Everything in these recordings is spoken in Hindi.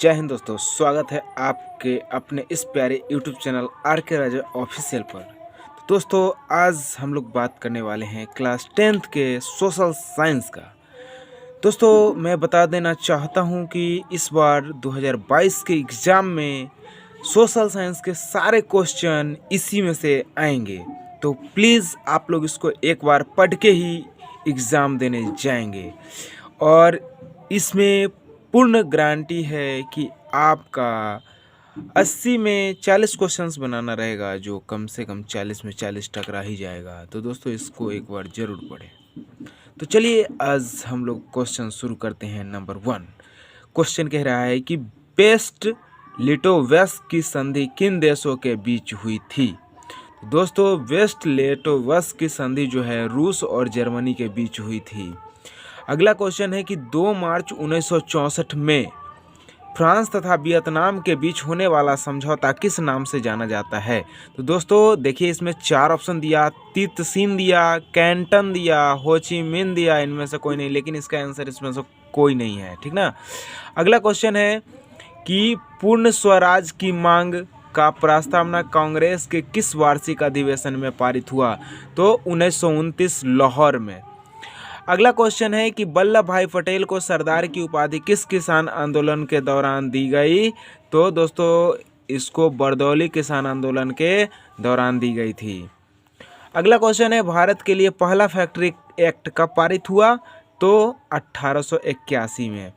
जय हिंद दोस्तों, स्वागत है आपके अपने इस प्यारे YouTube चैनल आर के राजा ऑफिशियल पर। तो दोस्तों, आज हम लोग बात करने वाले हैं क्लास 10th के सोशल साइंस का। दोस्तों, मैं बता देना चाहता हूं कि इस बार 2022 के एग्ज़ाम में सोशल साइंस के सारे क्वेश्चन इसी में से आएंगे। तो प्लीज़ आप लोग इसको एक बार पढ़ के ही एग्ज़ाम देने जाएंगे और इसमें पूर्ण गारंटी है कि आपका 80 में 40 क्वेश्चंस बनाना रहेगा, जो कम से कम 40 में 40 टकरा ही जाएगा। तो दोस्तों, इसको एक बार ज़रूर पढ़ें। तो चलिए आज हम लोग क्वेश्चन शुरू करते हैं। नंबर 1 क्वेश्चन कह रहा है कि वेस्ट लिटोवेस्क की संधि किन देशों के बीच हुई थी। तो दोस्तों, वेस्ट लिटोवेस्क की संधि जो है रूस और जर्मनी के बीच हुई थी। अगला क्वेश्चन है कि 2 मार्च 1964 में फ्रांस तथा वियतनाम के बीच होने वाला समझौता किस नाम से जाना जाता है। तो दोस्तों देखिए, इसमें 4 ऑप्शन दिया, तीत सिन दिया, कैंटन दिया, हो ची मिन दिया। इनमें से कोई नहीं, लेकिन इसका आंसर इसमें से कोई नहीं है, ठीक ना। अगला क्वेश्चन है कि पूर्ण स्वराज की मांग का प्रस्तावना कांग्रेस के किस वार्षिक अधिवेशन में पारित हुआ। तो 1929 लाहौर में। अगला क्वेश्चन है कि वल्लभ भाई पटेल को सरदार की उपाधि किस किसान आंदोलन के दौरान दी गई। तो दोस्तों, इसको बरदौली किसान आंदोलन के दौरान दी गई थी। अगला क्वेश्चन है भारत के लिए पहला फैक्ट्री एक्ट कब पारित हुआ। तो 1881 में।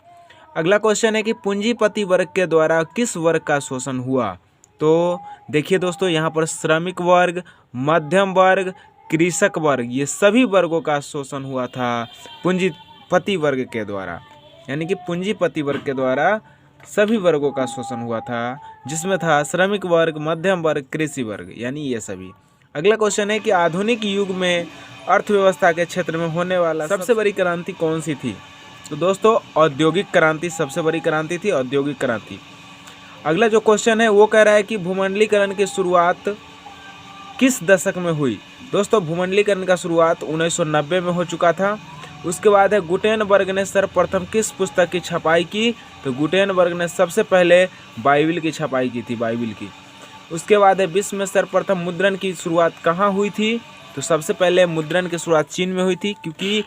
अगला क्वेश्चन है कि पूंजीपति वर्ग के द्वारा किस वर्ग का शोषण हुआ। तो देखिए दोस्तों, यहाँ पर श्रमिक वर्ग, मध्यम वर्ग, कृषक वर्ग, ये सभी वर्गों का शोषण हुआ था पूंजीपति वर्ग के द्वारा। यानी कि पूंजीपति वर्ग के द्वारा सभी वर्गों का शोषण हुआ था, जिसमें था श्रमिक वर्ग, मध्यम वर्ग, कृषि वर्ग, यानी ये सभी। अगला क्वेश्चन है कि आधुनिक युग में अर्थव्यवस्था के क्षेत्र में होने वाला सबसे बड़ी क्रांति कौन सी थी। तो दोस्तों, औद्योगिक क्रांति सबसे बड़ी क्रांति थी, औद्योगिक क्रांति। अगला जो क्वेश्चन है वो कह रहा है कि भूमंडलीकरण की शुरुआत किस दशक में हुई। दोस्तों, भूमंडलीकरण का शुरुआत 1990 में हो चुका था। उसके बाद है गुटेनबर्ग ने सर्वप्रथम किस पुस्तक की छपाई की। तो गुटेनबर्ग ने सबसे पहले बाइबिल की छपाई की थी, बाइबिल की। उसके बाद है विश्व में सर्वप्रथम मुद्रण की शुरुआत कहाँ हुई थी। तो सबसे पहले मुद्रण की शुरुआत चीन में हुई थी, क्योंकि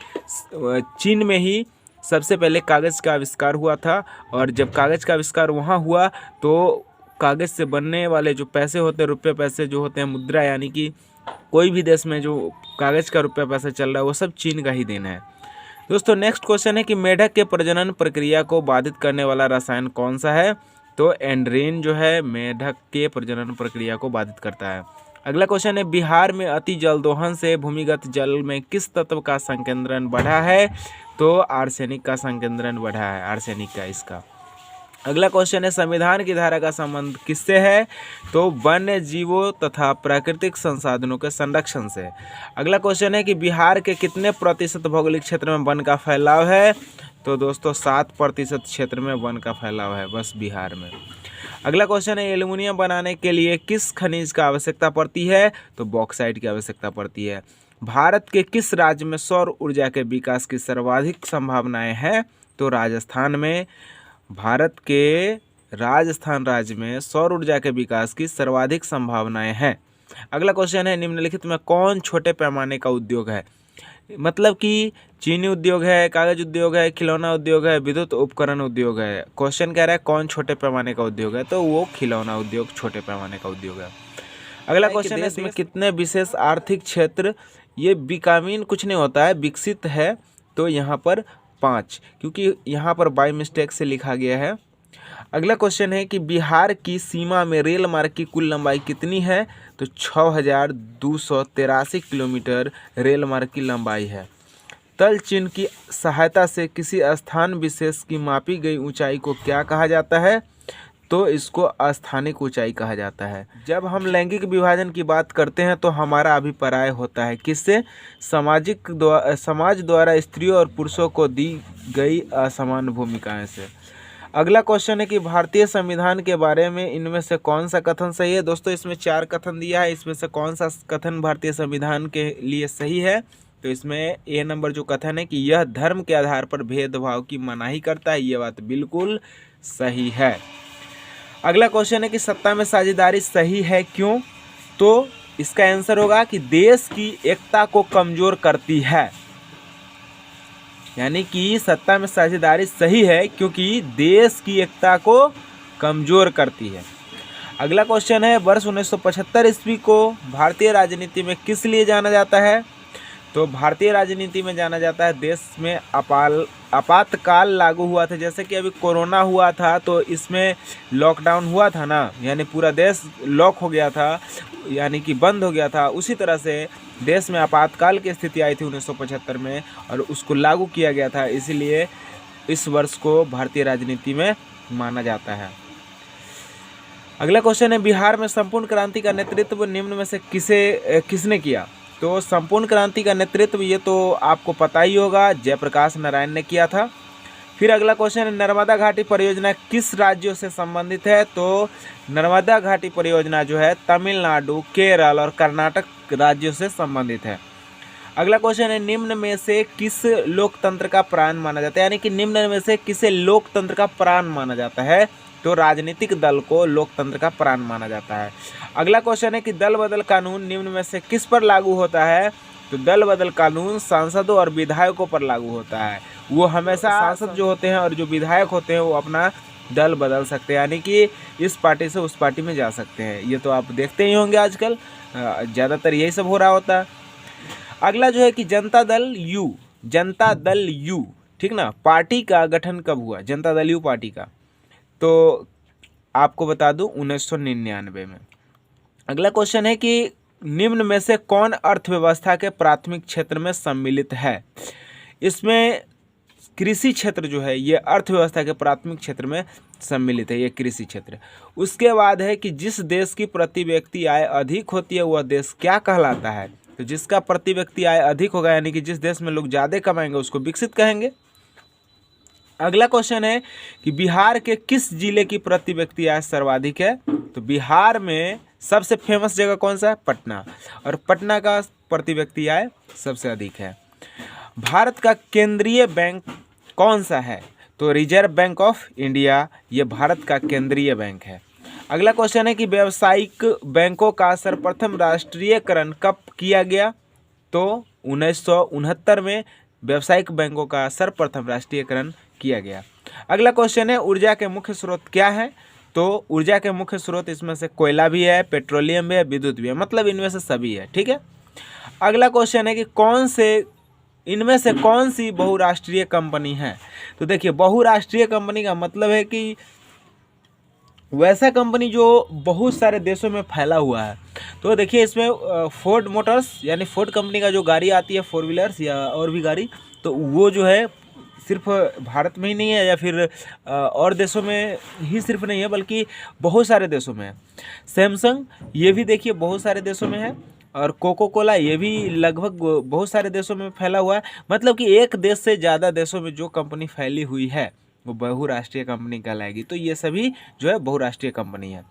चीन में ही सबसे पहले कागज़ का आविष्कार हुआ था। और जब कागज़ का आविष्कार वहाँ हुआ तो कागज़ से बनने वाले जो पैसे होते हैं, रुपये पैसे जो होते हैं, मुद्रा, यानी कि कोई भी देश में जो कागज़ का रुपया पैसा चल रहा है वो सब चीन का ही देन है। दोस्तों, नेक्स्ट क्वेश्चन है कि मेढक के प्रजनन प्रक्रिया को बाधित करने वाला रसायन कौन सा है। तो एंड्रीन जो है मेढक के प्रजनन प्रक्रिया को बाधित करता है। अगला क्वेश्चन है बिहार में अति जल दोहन से भूमिगत जल में किस तत्व का संकेंद्रण बढ़ा है। तो आर्सेनिक का संकेंद्रण बढ़ा है, आर्सेनिक का इसका। अगला क्वेश्चन है संविधान की धारा का संबंध किससे है। तो वन्य जीवों तथा प्राकृतिक संसाधनों के संरक्षण से। अगला क्वेश्चन है कि बिहार के कितने प्रतिशत भौगोलिक क्षेत्र में वन का फैलाव है। तो दोस्तों, 7% क्षेत्र में वन का फैलाव है बस बिहार में। अगला क्वेश्चन है एल्युमिनियम बनाने के लिए किस खनिज का आवश्यकता पड़ती है। तो बॉक्साइट की आवश्यकता पड़ती है। भारत के किस राज्य में सौर ऊर्जा के विकास की सर्वाधिक संभावनाएं हैं। तो राजस्थान में। भारत के राजस्थान राज्य में सौर ऊर्जा के विकास की सर्वाधिक संभावनाएं हैं। अगला क्वेश्चन है निम्नलिखित में कौन छोटे पैमाने का उद्योग है। मतलब कि चीनी उद्योग है, कागज उद्योग है, खिलौना उद्योग है, विद्युत उपकरण उद्योग है। क्वेश्चन कह रहा है कौन छोटे पैमाने का उद्योग है, तो वो खिलौना उद्योग छोटे पैमाने का उद्योग है। अगला क्वेश्चन है इसमें कितने विशेष आर्थिक क्षेत्र, ये विकामीन कुछ नहीं होता है, विकसित है। तो यहाँ पर 5, क्योंकि यहाँ पर बाय मिस्टेक से लिखा गया है। अगला क्वेश्चन है कि बिहार की सीमा में रेल मार्ग की कुल लंबाई कितनी है। तो 6283 किलोमीटर रेल मार्ग की लंबाई है। तल चिन्ह की सहायता से किसी स्थान विशेष की मापी गई ऊंचाई को क्या कहा जाता है। तो इसको अस्थानिक ऊंचाई कहा जाता है। जब हम लैंगिक विभाजन की बात करते हैं तो हमारा अभिप्राय होता है किससे, समाज द्वारा स्त्रियों और पुरुषों को दी गई असमान भूमिकाएं से। अगला क्वेश्चन है कि भारतीय संविधान के बारे में इनमें से कौन सा कथन सही है। दोस्तों, इसमें 4 कथन दिया है, इसमें से कौन सा कथन भारतीय संविधान के लिए सही है। तो इसमें ए नंबर जो कथन है कि यह धर्म के आधार पर भेदभाव की मनाही करता है, ये बात बिल्कुल सही है। अगला क्वेश्चन है कि सत्ता में साझेदारी सही है क्यों? तो इसका आंसर होगा कि देश की एकता को कमजोर करती है। यानी कि सत्ता में साझेदारी सही है क्योंकि देश की एकता को कमजोर करती है। अगला क्वेश्चन है वर्ष 1975 ईस्वी को भारतीय राजनीति में किस लिए जाना जाता है? तो भारतीय राजनीति में जाना जाता है देश में आपातकाल लागू हुआ था। जैसे कि अभी कोरोना हुआ था तो इसमें लॉकडाउन हुआ था ना, यानी पूरा देश लॉक हो गया था, यानी कि बंद हो गया था। उसी तरह से देश में आपातकाल की स्थिति आई थी 1975 में और उसको लागू किया गया था, इसीलिए इस वर्ष को भारतीय राजनीति में माना जाता है। अगला क्वेश्चन है बिहार में संपूर्ण क्रांति का नेतृत्व निम्न में से किसने किया? तो संपूर्ण क्रांति का नेतृत्व ये तो आपको पता ही होगा, जयप्रकाश नारायण ने किया था। फिर अगला क्वेश्चन है नर्मदा घाटी परियोजना किस राज्यों से संबंधित है? तो नर्मदा घाटी परियोजना जो है तमिलनाडु, केरल और कर्नाटक राज्यों से संबंधित है। अगला क्वेश्चन है निम्न में से किस लोकतंत्र का प्राण माना जाता है? यानी कि निम्न में से किसे लोकतंत्र का प्राण माना जाता है? तो राजनीतिक दल को लोकतंत्र का प्राण माना जाता है। अगला क्वेश्चन है कि दल बदल कानून निम्न में से किस पर लागू होता है? तो दल बदल कानून सांसदों और विधायकों पर लागू होता है। वो हमेशा सांसद जो होते हैं और जो विधायक होते हैं वो अपना दल बदल सकते हैं, यानी कि इस पार्टी से उस पार्टी में जा सकते हैं। ये तो आप देखते ही होंगे आजकल ज़्यादातर यही सब हो रहा होता है। अगला जो है कि जनता दल यू, ठीक ना, पार्टी का गठन कब हुआ? जनता दल यू पार्टी का, तो आपको बता दूं 1999 में। अगला क्वेश्चन है कि निम्न में से कौन अर्थव्यवस्था के प्राथमिक क्षेत्र में सम्मिलित है? इसमें कृषि क्षेत्र जो है ये अर्थव्यवस्था के प्राथमिक क्षेत्र में सम्मिलित है, ये कृषि क्षेत्र। उसके बाद है कि जिस देश की प्रति व्यक्ति आय अधिक होती है वह देश क्या कहलाता है? तो जिसका प्रति व्यक्ति आय अधिक होगा, यानी कि जिस देश में लोग ज़्यादा कमाएंगे उसको विकसित कहेंगे। अगला क्वेश्चन है कि बिहार के किस जिले की प्रति व्यक्ति आय सर्वाधिक है? तो बिहार में सबसे फेमस जगह कौन सा है? पटना, और पटना का प्रति व्यक्ति आय सबसे अधिक है। भारत का केंद्रीय बैंक कौन सा है? तो रिजर्व बैंक ऑफ इंडिया, ये भारत का केंद्रीय बैंक है। अगला क्वेश्चन है कि व्यावसायिक बैंकों का सर्वप्रथम राष्ट्रीयकरण कब किया गया? तो 1969 में व्यावसायिक बैंकों का सर्वप्रथम राष्ट्रीयकरण किया गया। अगला क्वेश्चन है ऊर्जा के मुख्य स्रोत क्या है? तो ऊर्जा के मुख्य स्रोत इसमें से कोयला भी है, पेट्रोलियम भी है, विद्युत भी है, मतलब इनमें से सभी है, ठीक है। अगला क्वेश्चन है कि इनमें से कौन सी बहुराष्ट्रीय कंपनी है? तो देखिए बहुराष्ट्रीय कंपनी का मतलब है कि वैसा कंपनी जो बहुत सारे देशों में फैला हुआ है। तो देखिए इसमें फोर्ड मोटर्स, यानी फोर्ड कंपनी का जो गाड़ी आती है 4 व्हीलर्स या और भी गाड़ी, तो वो जो है सिर्फ भारत में ही नहीं है या फिर और देशों में ही सिर्फ नहीं है, बल्कि बहुत सारे देशों में है। सैमसंग ये भी देखिए बहुत सारे देशों में है, और कोको कोला ये भी लगभग बहुत सारे देशों में फैला हुआ है। मतलब कि एक देश से ज़्यादा देशों में जो कंपनी फैली हुई है वो बहुराष्ट्रीय कंपनी कहलाएगी। तो ये सभी जो है बहुराष्ट्रीय कंपनी है।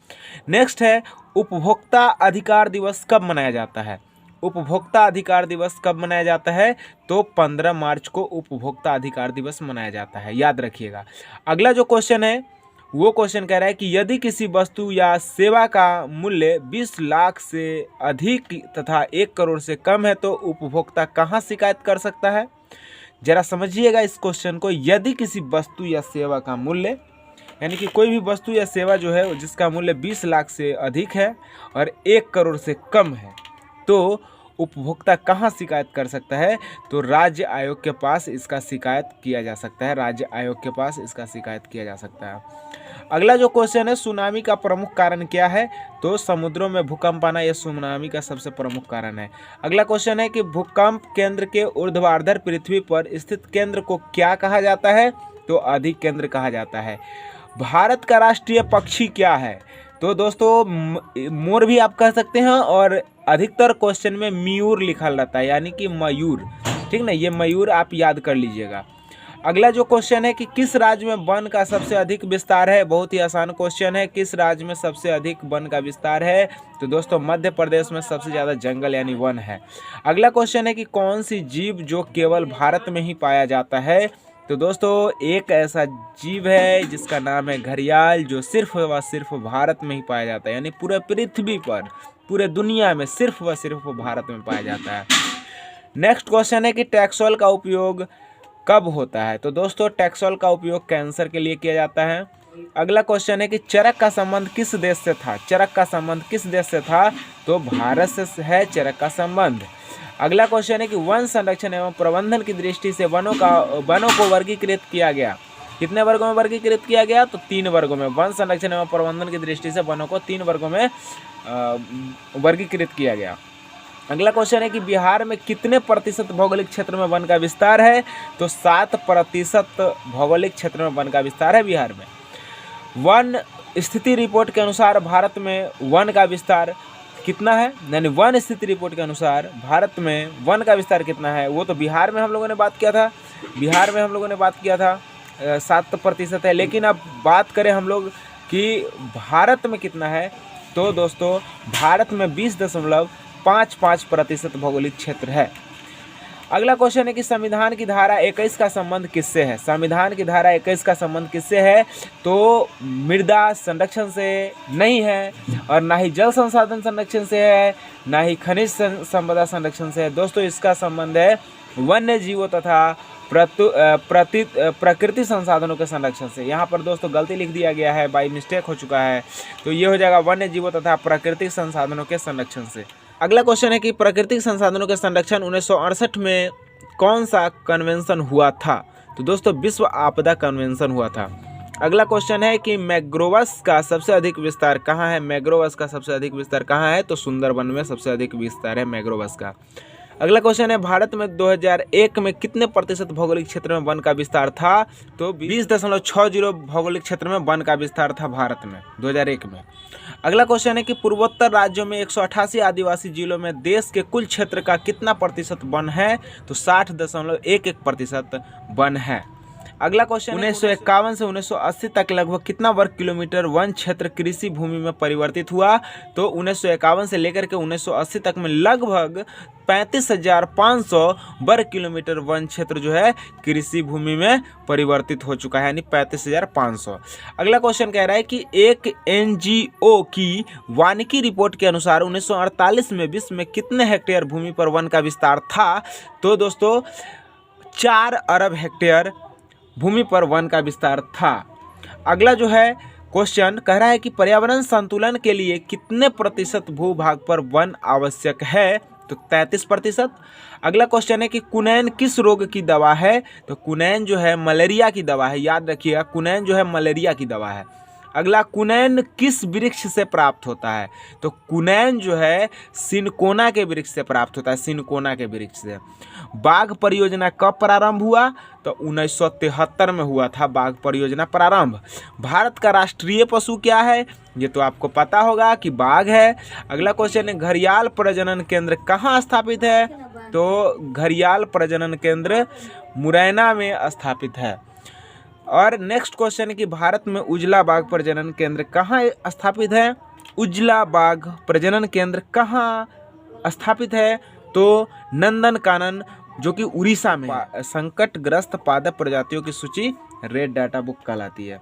नेक्स्ट है उपभोक्ता अधिकार दिवस कब मनाया जाता है? उपभोक्ता अधिकार दिवस कब मनाया जाता है? तो 15 मार्च को उपभोक्ता अधिकार दिवस मनाया जाता है, याद रखिएगा। अगला जो क्वेश्चन है वो क्वेश्चन कह रहा है कि यदि किसी वस्तु या सेवा का मूल्य 20 लाख से अधिक तथा 1 करोड़ से कम है तो उपभोक्ता कहाँ शिकायत कर सकता है? जरा समझिएगा इस क्वेश्चन को। यदि किसी वस्तु या सेवा का मूल्य, यानी कि कोई भी वस्तु या सेवा जो है जिसका मूल्य 20 लाख से अधिक है और 1 करोड़ से कम है, तो उपभोक्ता कहाँ शिकायत कर सकता है? तो राज्य आयोग के पास इसका शिकायत किया जा सकता है। राज्य आयोग के पास इसका शिकायत किया जा सकता है। अगला जो क्वेश्चन है सुनामी का प्रमुख कारण क्या है? तो समुद्रों में भूकंप आना यह सुनामी का सबसे प्रमुख कारण है। अगला क्वेश्चन है कि भूकंप केंद्र के ऊर्ध्वाधर पृथ्वी पर स्थित केंद्र को क्या कहा जाता है? तो अधिक केंद्र कहा जाता है। भारत का राष्ट्रीय पक्षी क्या है? तो दोस्तों मोर भी आप कह सकते हैं, और अधिकतर क्वेश्चन में मयूर लिखा रहता है, यानी कि मयूर, ठीक ना, ये मयूर आप याद कर लीजिएगा। अगला जो क्वेश्चन है कि किस राज्य में वन का सबसे अधिक विस्तार है? बहुत ही आसान क्वेश्चन है। किस राज्य में सबसे अधिक वन का विस्तार है? तो दोस्तों मध्य प्रदेश में सबसे ज़्यादा जंगल यानी वन है। अगला क्वेश्चन है कि कौन सी जीव जो केवल भारत में ही पाया जाता है? तो दोस्तों एक ऐसा जीव है जिसका नाम है घड़ियाल, जो सिर्फ व सिर्फ भारत में ही पाया जाता है, यानी पूरे पृथ्वी पर, पूरे दुनिया में सिर्फ व सिर्फ भारत में पाया जाता है। नेक्स्ट क्वेश्चन है कि टैक्सोल का उपयोग कब होता है। तो दोस्तों टैक्सोल का उपयोग कैंसर के लिए किया जाता है। अगला क्वेश्चन है कि चरक का संबंध किस देश से था। चरक का संबंध किस देश से था, तो भारत से है चरक का संबंध। अगला क्वेश्चन है कि वन संरक्षण एवं प्रबंधन की दृष्टि से वनों को वर्गीकृत किया गया। कितने वर्गों में वर्गीकृत किया गया, तो 3 वर्गों में। वन संरक्षण एवं प्रबंधन की दृष्टि से वनों को 3 वर्गों में वर्गीकृत किया गया। अगला क्वेश्चन है कि बिहार में कितने प्रतिशत भौगोलिक क्षेत्र में वन का विस्तार है, तो 7% भौगोलिक क्षेत्र में वन का विस्तार है बिहार में। वन स्थिति रिपोर्ट के अनुसार भारत में वन का विस्तार कितना है, यानी वन स्थिति रिपोर्ट के अनुसार भारत में वन का विस्तार कितना है, वो तो बिहार में हम लोगों ने बात किया था। बिहार में हम लोगों ने बात किया था 7% है। लेकिन अब बात करें हम लोग कि भारत में कितना है, तो दोस्तों भारत में 20.55% भौगोलिक क्षेत्र है। अगला क्वेश्चन है कि संविधान की धारा 21 का संबंध किससे है। संविधान की धारा 21 का संबंध किससे है, तो मृदा संरक्षण से नहीं है, और ना ही जल संसाधन संरक्षण से है, ना ही खनिज संपदा संरक्षण से है। दोस्तों इसका संबंध है वन्य जीवों तथा प्रकृति संसाधनों के संरक्षण से। यहाँ पर दोस्तों गलती लिख दिया गया है, बाई मिस्टेक हो चुका है, तो ये हो जाएगा वन्य जीवों तथा प्राकृतिक संसाधनों के संरक्षण से। अगला क्वेश्चन है कि प्राकृतिक संसाधनों के संरक्षण 1968 में कौन सा कन्वेंशन हुआ था। तो दोस्तों विश्व आपदा कन्वेंशन हुआ था। अगला क्वेश्चन है कि मैंग्रोव्स का सबसे अधिक विस्तार कहाँ है। मैंग्रोव्स का सबसे अधिक विस्तार कहाँ है, तो सुंदरबन में सबसे अधिक विस्तार है मैंग्रोव्स का। अगला क्वेश्चन है भारत में 2001 में कितने प्रतिशत भौगोलिक क्षेत्र में वन का विस्तार था, तो 20.60 भौगोलिक क्षेत्र में वन का विस्तार था भारत में 2001 में। अगला क्वेश्चन है कि पूर्वोत्तर राज्यों में 188 आदिवासी जिलों में देश के कुल क्षेत्र का कितना प्रतिशत वन है, तो 60.11% वन है। अगला क्वेश्चन 1951 से 1980 तक लगभग कितना वर्ग किलोमीटर वन क्षेत्र कृषि भूमि में परिवर्तित हुआ, तो 1951 से लेकर के 1980 तक में लगभग 35,500 वर्ग किलोमीटर वन क्षेत्र जो है कृषि भूमि में परिवर्तित हो चुका है, यानी 35,500। अगला क्वेश्चन कह रहा है कि एक NGO की वानिकी रिपोर्ट के अनुसार 1948 में विश्व में कितने हेक्टेयर भूमि पर वन का विस्तार था, तो दोस्तों 4 अरब हेक्टेयर भूमि पर वन का विस्तार था। अगला जो है क्वेश्चन कह रहा है कि पर्यावरण संतुलन के लिए कितने प्रतिशत भूभाग पर वन आवश्यक है, तो 33%। अगला क्वेश्चन है कि कुनैन किस रोग की दवा है, तो कुनैन जो है मलेरिया की दवा है, याद रखिएगा कुनैन जो है मलेरिया की दवा है। अगला कुनैन किस वृक्ष से प्राप्त होता है, तो कुनैन जो है सिनकोना के वृक्ष से प्राप्त होता है, सिनकोना के वृक्ष से। बाघ परियोजना कब प्रारंभ हुआ, तो 1973 में हुआ था बाघ परियोजना प्रारंभ। भारत का राष्ट्रीय पशु क्या है, ये तो आपको पता होगा कि बाघ है। अगला क्वेश्चन है घड़ियाल प्रजनन केंद्र कहाँ स्थापित है, तो घड़ियाल प्रजनन केंद्र मुरैना में स्थापित है। और नेक्स्ट क्वेश्चन है कि भारत में उजला बाघ प्रजनन केंद्र कहाँ स्थापित है। उजला बाघ प्रजनन केंद्र कहाँ स्थापित है, तो नंदनकानन जो कि उड़ीसा में। संकटग्रस्त पादप प्रजातियों की सूची रेड डाटा बुक कहलाती है।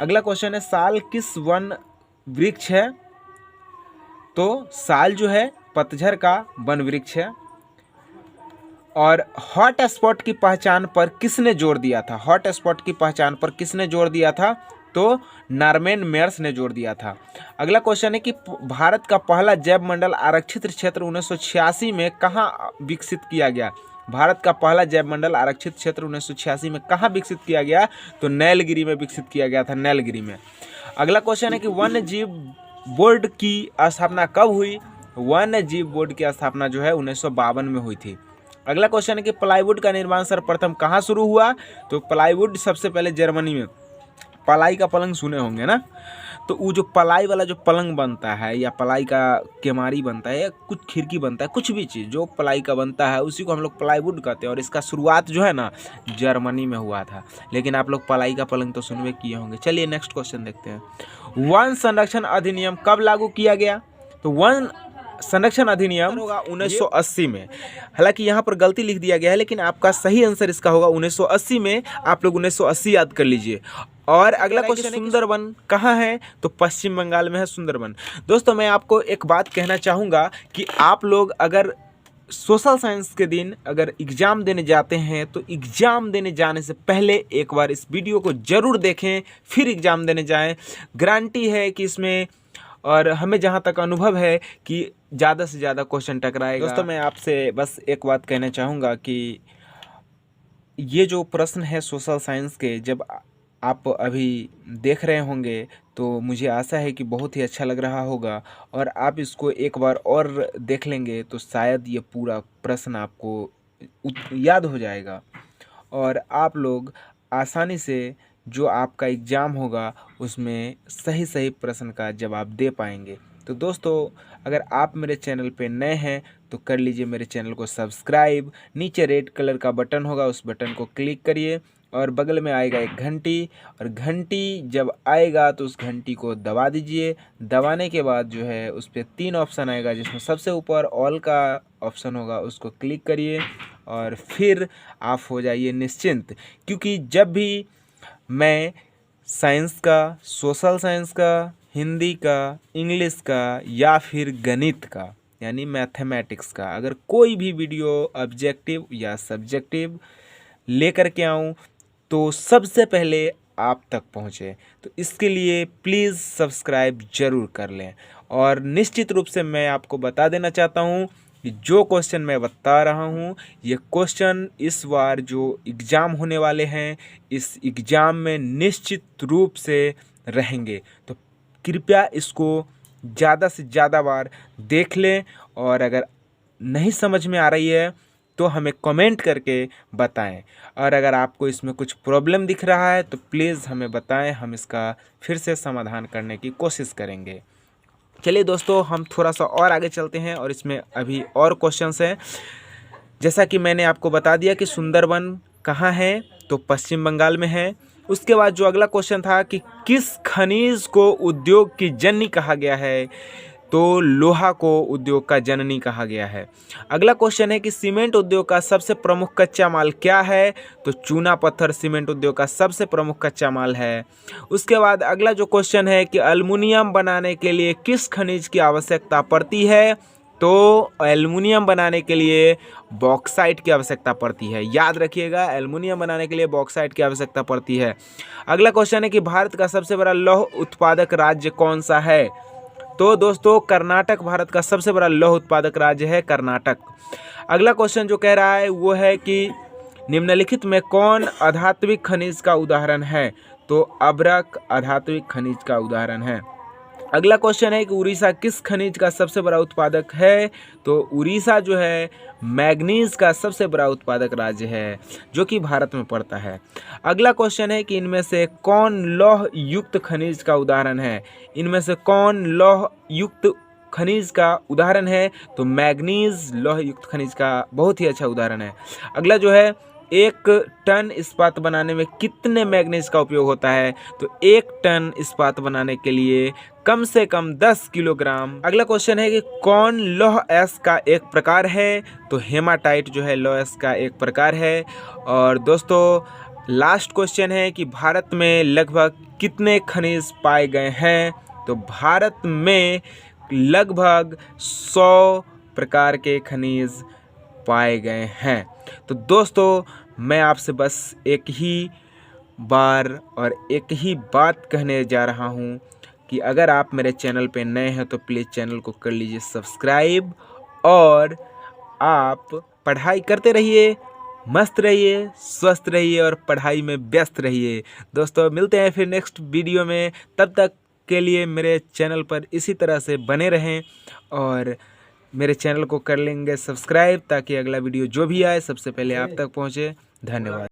अगला क्वेश्चन है साल किस वन वृक्ष है, तो साल जो है पतझड़ का वन वृक्ष है। और हॉट स्पॉट की पहचान पर किसने जोर दिया था, हॉट स्पॉट की पहचान पर किसने जोर दिया था, तो नॉर्मन मेयर्स ने जोर दिया था। अगला क्वेश्चन है कि भारत का पहला जैव मंडल आरक्षित क्षेत्र 1986 में कहाँ विकसित किया गया। भारत का पहला जैव मंडल आरक्षित क्षेत्र 1986 में कहाँ विकसित किया गया, तो नैलगिरी में विकसित किया गया था, नैलगिरी में। अगला क्वेश्चन है कि वन्य जीव बोर्ड की स्थापना कब हुई। वन्य जीव बोर्ड की स्थापना जो है 1952 में हुई थी। अगला क्वेश्चन है कि प्लाईवुड का निर्माण सर्वप्रथम कहाँ शुरू हुआ, तो प्लाईवुड सबसे पहले जर्मनी में। पलाई का पलंग सुने होंगे ना, तो वो जो पलाई वाला जो पलंग बनता है या पलाई का केमारी बनता है या कुछ खिड़की बनता है, कुछ भी चीज़ जो पलाई का बनता है उसी को हम लोग प्लाईवुड कहते हैं। और इसका शुरुआत जो है ना जर्मनी में हुआ था। लेकिन आप लोग पलाई का पलंग तो सुनवे किए होंगे। चलिए नेक्स्ट क्वेश्चन देखते हैं। वन संरक्षण अधिनियम कब लागू किया गया, तो वन संरक्षण अधिनियम होगा 1980 में। हालांकि यहाँ पर गलती लिख दिया गया है, लेकिन आपका सही आंसर इसका होगा 1980 में। आप लोग 1980 याद कर लीजिए। और अगला क्वेश्चन, सुंदरबन कहाँ है? तो पश्चिम बंगाल में है सुंदरबन। दोस्तों मैं आपको एक बात कहना चाहूँगा कि आप लोग अगर सोशल साइंस के दिन अगर एग्ज़ाम देने जाते हैं तो एग्ज़ाम देने जाने से पहले एक बार इस वीडियो को ज़रूर देखें, फिर एग्ज़ाम देने जाएं। गारंटी है कि इसमें, और हमें जहाँ तक अनुभव है कि ज़्यादा से ज़्यादा क्वेश्चन टकराएगा। दोस्तों मैं आपसे बस एक बात कहना चाहूँगा कि ये जो प्रश्न है सोशल साइंस के, जब आप अभी देख रहे होंगे तो मुझे आशा है कि बहुत ही अच्छा लग रहा होगा, और आप इसको एक बार और देख लेंगे तो शायद ये पूरा प्रश्न आपको याद हो जाएगा और आप लोग आसानी से जो आपका एग्ज़ाम होगा उसमें सही सही प्रश्न का जवाब दे पाएंगे। तो दोस्तों अगर आप मेरे चैनल पे नए हैं तो कर लीजिए मेरे चैनल को सब्सक्राइब। नीचे रेड कलर का बटन होगा, उस बटन को क्लिक करिए और बगल में आएगा एक घंटी, और घंटी जब आएगा तो उस घंटी को दबा दीजिए। दबाने के बाद जो है उस पर 3 ऑप्शन आएगा, जिसमें सबसे ऊपर ऑल का ऑप्शन होगा, उसको क्लिक करिए और फिर आप हो जाइए निश्चिंत। क्योंकि जब भी मैं साइंस का, सोशल साइंस का, हिंदी का, इंग्लिश का या फिर गणित का यानी मैथमेटिक्स का अगर कोई भी वीडियो ऑब्जेक्टिव या सब्जेक्टिव लेकर के आऊँ तो सबसे पहले आप तक पहुँचे। तो इसके लिए प्लीज़ सब्सक्राइब ज़रूर कर लें। और निश्चित रूप से मैं आपको बता देना चाहता हूँ कि जो क्वेश्चन मैं बता रहा हूँ ये क्वेश्चन इस बार जो एग्ज़ाम होने वाले हैं इस एग्ज़ाम में निश्चित रूप से रहेंगे। तो कृपया इसको ज़्यादा से ज़्यादा बार देख लें, और अगर नहीं समझ में आ रही है तो हमें कमेंट करके बताएं, और अगर आपको इसमें कुछ प्रॉब्लम दिख रहा है तो प्लीज़ हमें बताएं, हम इसका फिर से समाधान करने की कोशिश करेंगे। चलिए दोस्तों हम थोड़ा सा और आगे चलते हैं और इसमें अभी और क्वेश्चंस हैं। जैसा कि मैंने आपको बता दिया कि सुंदरबन कहाँ है, तो पश्चिम बंगाल में है। उसके बाद जो अगला क्वेश्चन था कि किस खनिज को उद्योग की जननी कहा गया है, तो लोहा को उद्योग का जननी कहा गया है। अगला क्वेश्चन है कि सीमेंट उद्योग का सबसे प्रमुख कच्चा माल क्या है, तो चूना पत्थर सीमेंट उद्योग का सबसे प्रमुख कच्चा माल है। उसके बाद अगला जो क्वेश्चन है कि एल्युमिनियम बनाने के लिए किस खनिज की आवश्यकता पड़ती है, तो एल्युमिनियम बनाने के लिए बॉक्साइट की आवश्यकता पड़ती है। याद रखिएगा, एल्युमिनियम बनाने के लिए बॉक्साइट की आवश्यकता पड़ती है। अगला क्वेश्चन है कि भारत का सबसे बड़ा लौह उत्पादक राज्य कौन सा है, तो दोस्तों कर्नाटक भारत का सबसे बड़ा लौह उत्पादक राज्य है, कर्नाटक। अगला क्वेश्चन जो कह रहा है वो है कि निम्नलिखित में कौन अधात्विक खनिज का उदाहरण है, तो अभ्रक अधात्विक खनिज का उदाहरण है। अगला क्वेश्चन है कि उड़ीसा किस खनिज का सबसे बड़ा उत्पादक है, तो उड़ीसा जो है मैग्नीज का सबसे बड़ा उत्पादक राज्य है जो कि भारत में पड़ता है। अगला क्वेश्चन है कि इनमें से कौन लौह युक्त खनिज का उदाहरण है, इनमें से कौन लौह युक्त खनिज का उदाहरण है, तो मैग्नीज लौह युक्त खनिज का बहुत ही अच्छा उदाहरण है। अगला जो है 1 टन इस्पात बनाने में कितने मैग्नीज का उपयोग होता है, तो 1 टन इस्पात बनाने के लिए कम से कम 10 किलोग्राम। अगला क्वेश्चन है कि कौन लौह अयस्क का एक प्रकार है, तो हेमाटाइट जो है लौह अयस्क का एक प्रकार है। और दोस्तों लास्ट क्वेश्चन है कि भारत में लगभग कितने खनिज पाए गए हैं, तो भारत में लगभग 100 प्रकार के खनिज पाए गए हैं। तो दोस्तों मैं आपसे बस एक ही बार और एक ही बात कहने जा रहा हूँ कि अगर आप मेरे चैनल पे नए हैं तो प्लीज़ चैनल को कर लीजिए सब्सक्राइब, और आप पढ़ाई करते रहिए, मस्त रहिए, स्वस्थ रहिए और पढ़ाई में व्यस्त रहिए। दोस्तों मिलते हैं फिर नेक्स्ट वीडियो में, तब तक के लिए मेरे चैनल पर इसी तरह से बने रहें और मेरे चैनल को कर लेंगे सब्सक्राइब ताकि अगला वीडियो जो भी आए सबसे पहले आप तक पहुंचे। धन्यवाद।